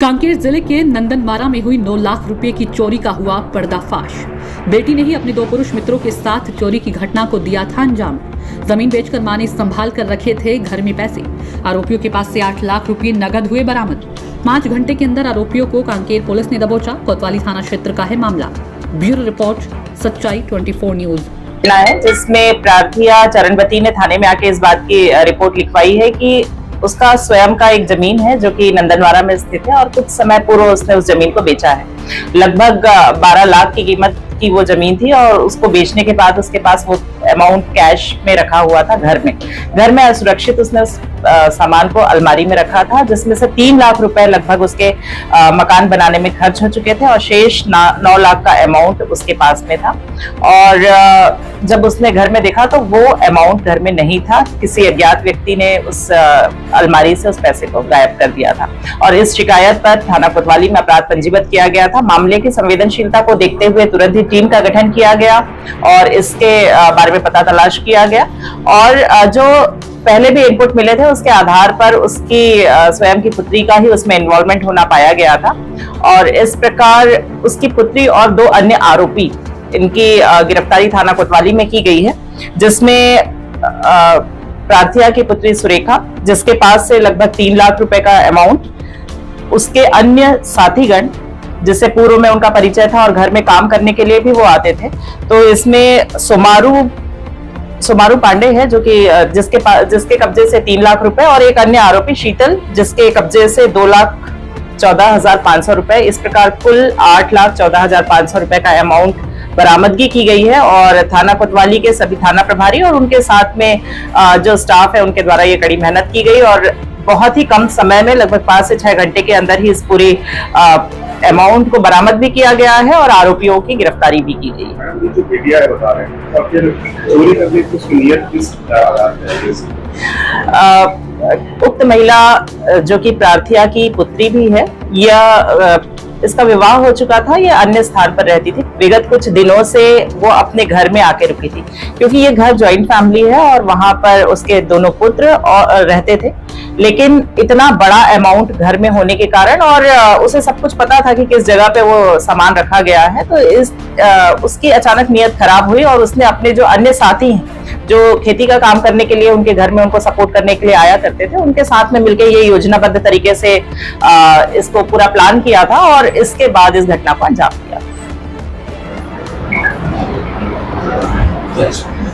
कांकेर जिले के नंदनमारा में हुई 9 लाख रुपए की चोरी का हुआ पर्दाफाश। बेटी ने ही अपने 2 पुरुष मित्रों के साथ चोरी की घटना को दिया था अंजाम। जमीन बेचकर मां ने संभाल कर रखे थे घर में पैसे। आरोपियों के पास से 8 लाख रुपए नगद हुए बरामद। 5 घंटे के अंदर आरोपियों को कांकेर पुलिस ने दबोचा। कोतवाली थाना क्षेत्र का है मामला। ब्यूरो रिपोर्ट, सच्चाई 24 न्यूज। है जिसमें प्रार्थिया चरणवती ने थाने में आके इस बात की रिपोर्ट लिखवाई है कि उसका स्वयं का एक जमीन है जो कि नंदनवारा में स्थित है और कुछ समय पूर्व उसने उस जमीन को बेचा है। लगभग 12 लाख की कीमत की वो जमीन थी और उसको बेचने के बाद उसके पास वो अमाउंट कैश में रखा हुआ था घर में असुरक्षित उसने उस सामान को अलमारी में रखा था, जिसमें से 3 लाख रुपए लगभग उसके मकान बनाने में खर्च हो चुके थे और शेष 9 लाख का अमाउंट उसके पास में था। और जब उसने घर में देखा तो वो अमाउंट घर में नहीं था। किसी अज्ञात व्यक्ति ने उस अलमारी से उस पैसे को गायब कर दिया था और इस शिकायत पर थाना कोतवाली में अपराध पंजीबद्ध किया गया था। मामले की संवेदनशीलता को देखते हुए तुरंत ही टीम का गठन किया गया और इसके बारे में पता तलाश किया गया और जो पहले भी इनपुट मिले थे उसके आधार पर उसकी स्वयं की पुत्री का ही उसमें इन्वॉल्वमेंट होना पाया गया था और इस प्रकार उसकी पुत्री और 2 अन्य आरोपी इनकी गिरफ्तारी थाना कोतवाली में की गई है, जिसमें प्रार्थिया की पुत्री सुरेखा जिसके पास से लगभग 3 लाख रुपए का अमाउंट, उसके अन्य साथीगण जिससे पूर्व में उनका परिचय था और घर में काम करने के लिए भी वो आते थे। तो इसमें सोमारू पांडे है जो कि जिसके कब्जे से 3 लाख रुपए और एक अन्य आरोपी शीतल जिसके कब्जे से 2,14,500 रुपए, इस प्रकार कुल 8,14,500 रुपए का अमाउंट बरामदगी की गई है और थाना कोतवाली के सभी थाना प्रभारी और उनके साथ में जो स्टाफ है उनके द्वारा ये कड़ी मेहनत की गई और बहुत ही कम समय में लगभग 5 से 6 घंटे के अंदर ही इस पूरी अमाउंट को बरामद भी किया गया है और आरोपियों की गिरफ्तारी भी की गई है। उक्त महिला जो कि प्रार्थिया की पुत्री भी है, यह इसका विवाह हो चुका था, ये अन्य स्थान पर रहती थी। विगत कुछ दिनों से वो अपने घर में आके रुकी थी क्योंकि ये घर जॉइंट फैमिली है और वहां पर उसके दोनों पुत्र और रहते थे, लेकिन इतना बड़ा अमाउंट घर में होने के कारण और उसे सब कुछ पता था कि किस जगह पे वो सामान रखा गया है, तो उसकी अचानक नीयत खराब हुई और उसने अपने जो अन्य साथी हैं जो खेती का काम करने के लिए उनके घर में उनको सपोर्ट करने के लिए आया करते थे, उनके साथ में मिलकर ये योजनाबद्ध तरीके से इसको पूरा प्लान किया था और इसके बाद इस घटना को अंजाम दिया।